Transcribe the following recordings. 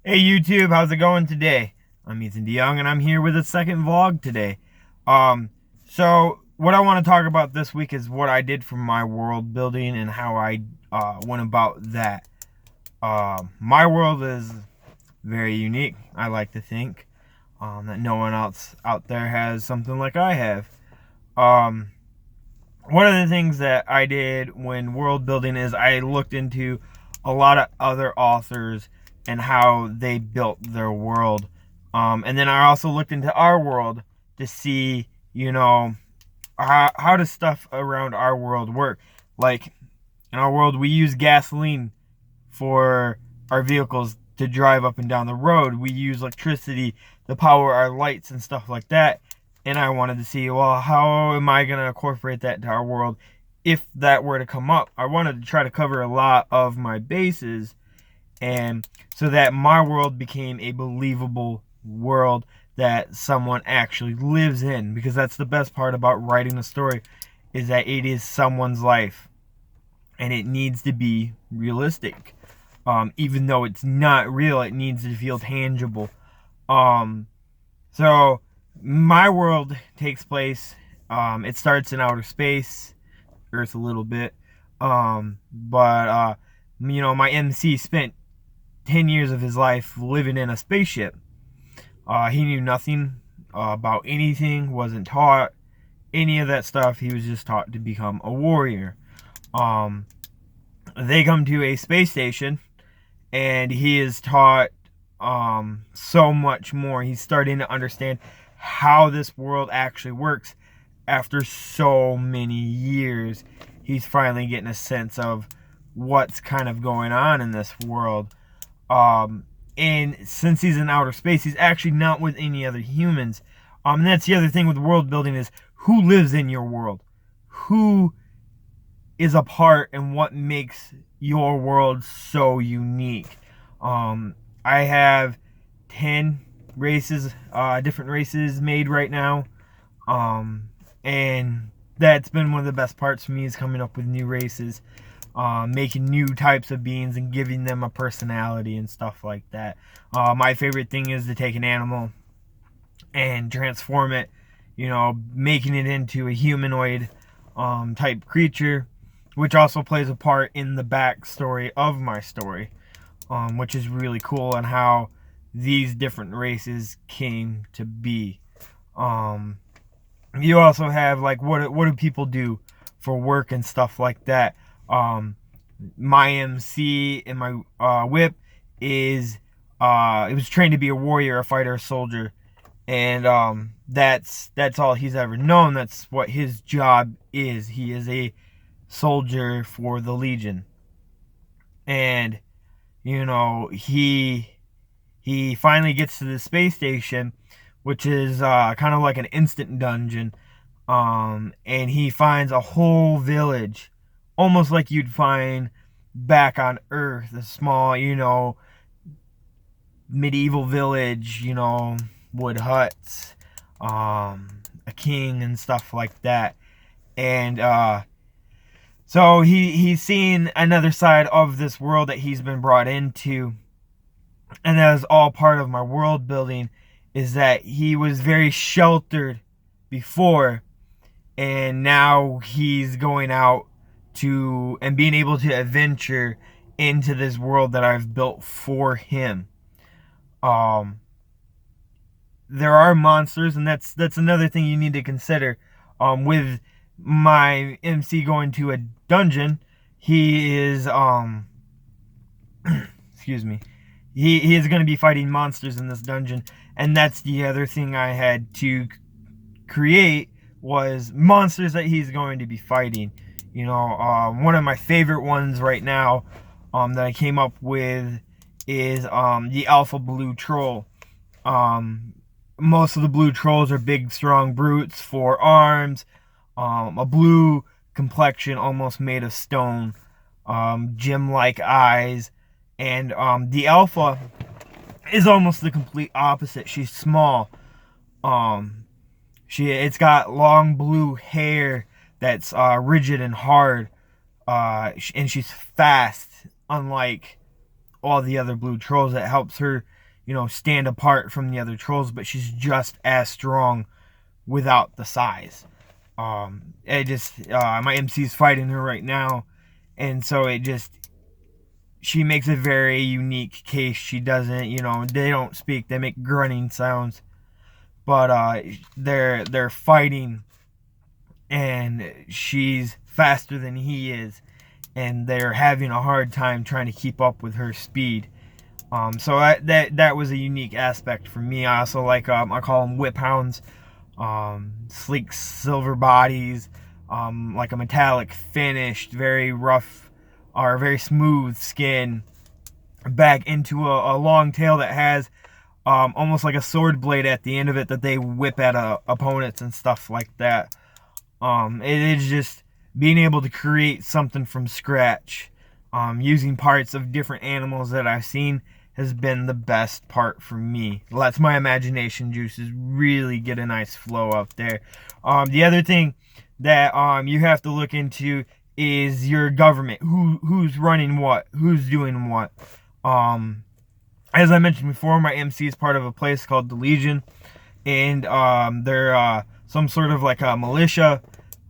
Hey YouTube, how's it going today? I'm Ethan DeYoung and I'm here with a second vlog today. So what I want to talk about this week is what I did for my world building and how I went about that. My world is very unique. I like to think that no one else out there has something like I have. Um, One of the things that I did when world building is I looked into a lot of other authors and how they built their world. And then I also looked into our world to see, how does stuff around our world work? Like in our world, we use gasoline for our vehicles to drive up and down the road. We use electricity to power our lights and stuff like that. And I wanted to see, well, how am I going to incorporate that into our world if that were to come up? I wanted to try to cover a lot of my bases, and so that my world became a believable world that someone actually lives in, because that's the best part about writing a story, is that it is someone's life and it needs to be realistic. Even though it's not real, it needs to feel tangible. Um, so my world takes place. It starts in outer space, Earth a little bit. But my MC spent 10 years of his life living in a spaceship. He knew nothing about anything, wasn't taught any of that stuff. He was just taught to become a warrior. Um, they come to a space station and he is taught so much more. He's starting to understand how this world actually works. After so many years, he's finally getting a sense of what's kind of going on in this world. And since he's in outer space, he's actually not with any other humans. And that's the other thing with world building, is who lives in your world, who is a part, and what makes your world so unique. I have 10 races, different races made right now. And that's been one of the best parts for me, is coming up with new races, making new types of beings and giving them a personality and stuff like that. My favorite thing is to take an animal and transform it, making it into a humanoid type creature, which also plays a part in the backstory of my story, which is really cool, and how these different races came to be. You also have, like, what do people do for work and stuff like that. My MC and my whip is it was trained to be a warrior, a fighter, a soldier, and that's all he's ever known. That's what his job is. He is a soldier for the Legion, and he finally gets to the space station, which is kind of like an instant dungeon. And he finds a whole village, almost like you'd find back on Earth, a small, medieval village, wood huts, a king and stuff like that. And so he's seen another side of this world that he's been brought into, and that is all part of my world building, is that he was very sheltered before, and now he's going out to and being able to adventure into this world that I've built for him. There are monsters, and that's another thing you need to consider. With my MC going to a dungeon, he is excuse me, he is going to be fighting monsters in this dungeon, and that's the other thing I had to create, was monsters that he's going to be fighting. One of my favorite ones right now that I came up with is the Alpha Blue Troll. Most of the blue trolls are big, strong brutes, 4 arms, a blue complexion almost made of stone, gem-like eyes, and the Alpha is almost the complete opposite. She's small. It's got long blue hair that's rigid and hard, and she's fast, unlike all the other blue trolls. That helps her, stand apart from the other trolls, but she's just as strong without the size. My MC's fighting her right now, and so she makes a very unique case. She doesn't, they don't speak, they make grunting sounds, but they're fighting, and she's faster than he is, and they're having a hard time trying to keep up with her speed. So that was a unique aspect for me. I also like, I call them whip hounds. Sleek silver bodies, like a metallic finished, very rough or very smooth skin, back into a long tail that has almost like a sword blade at the end of it that they whip at opponents and stuff like that. It is just being able to create something from scratch, using parts of different animals that I've seen, has been the best part for me. Lets my imagination juices really get a nice flow up there. The other thing that you have to look into is your government. Who's running what? Who's doing what? As I mentioned before, my MC is part of a place called the Legion, and they're some sort of like a militia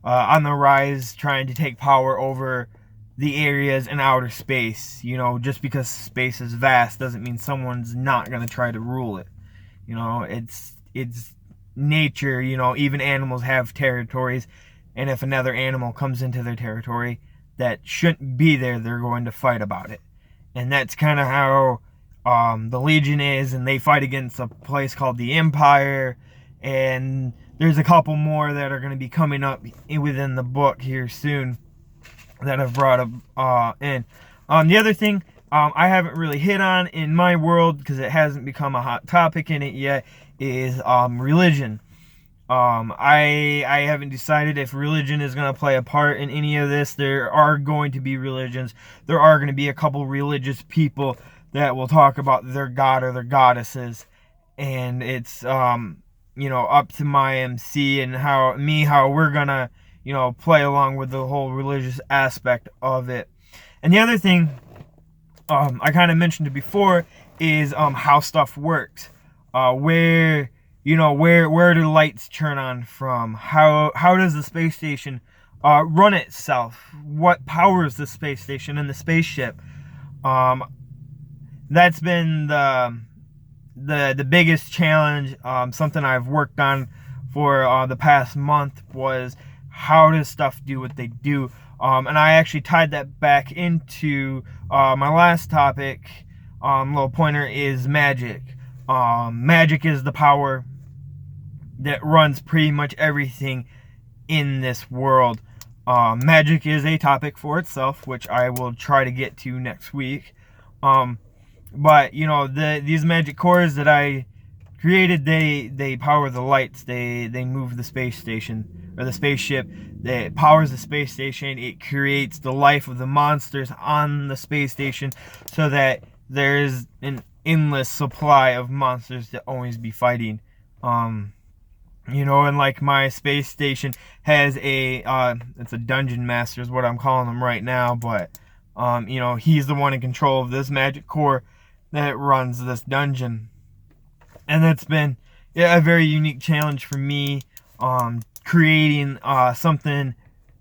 on the rise, trying to take power over the areas in outer space. Just because space is vast doesn't mean someone's not going to try to rule it. It's nature. Even animals have territories, and if another animal comes into their territory that shouldn't be there, they're going to fight about it. And that's kind of how the Legion is, and they fight against a place called the Empire, and there's a couple more that are going to be coming up within the book here soon that I've brought up in. The other thing I haven't really hit on in my world, because it hasn't become a hot topic in it yet, is religion. I haven't decided if religion is going to play a part in any of this. There are going to be religions. There are going to be a couple religious people that will talk about their god or their goddesses, and it's up to my MC and how we're gonna play along with the whole religious aspect of it. And the other thing, I kind of mentioned it before, is how stuff works. Where do lights turn on from? How does the space station run itself? What powers the space station and the spaceship? That's been the biggest challenge. Something I've worked on for the past month was, how does stuff do what they do? And I actually tied that back into my last topic. Little pointer is magic. Magic is the power that runs pretty much everything in this world. Magic is a topic for itself, which I will try to get to next week. But these magic cores that I created, they power the lights. They move the space station, or the spaceship. It powers the space station. It creates the life of the monsters on the space station, so that there's an endless supply of monsters to always be fighting. And like my space station has it's a dungeon master is what I'm calling him right now, but he's the one in control of this magic core that runs this dungeon. And that's been a very unique challenge for me, creating something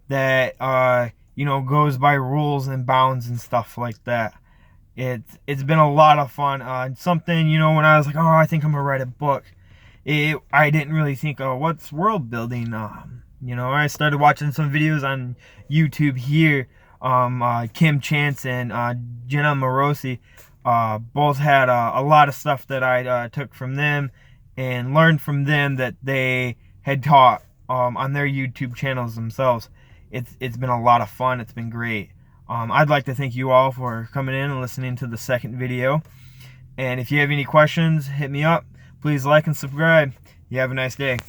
that goes by rules and bounds and stuff like that. It's been a lot of fun. Something, when I was like, I think I'm gonna write a book, I didn't really think, what's world building? I started watching some videos on YouTube here. Kim Chance and Jenna Morosi both had a lot of stuff that I took from them and learned from them that they had taught on their YouTube channels themselves. It's been a lot of fun. It's been great. I'd like to thank you all for coming in and listening to the second video. And if you have any questions, hit me up. Please like and subscribe. You have a nice day.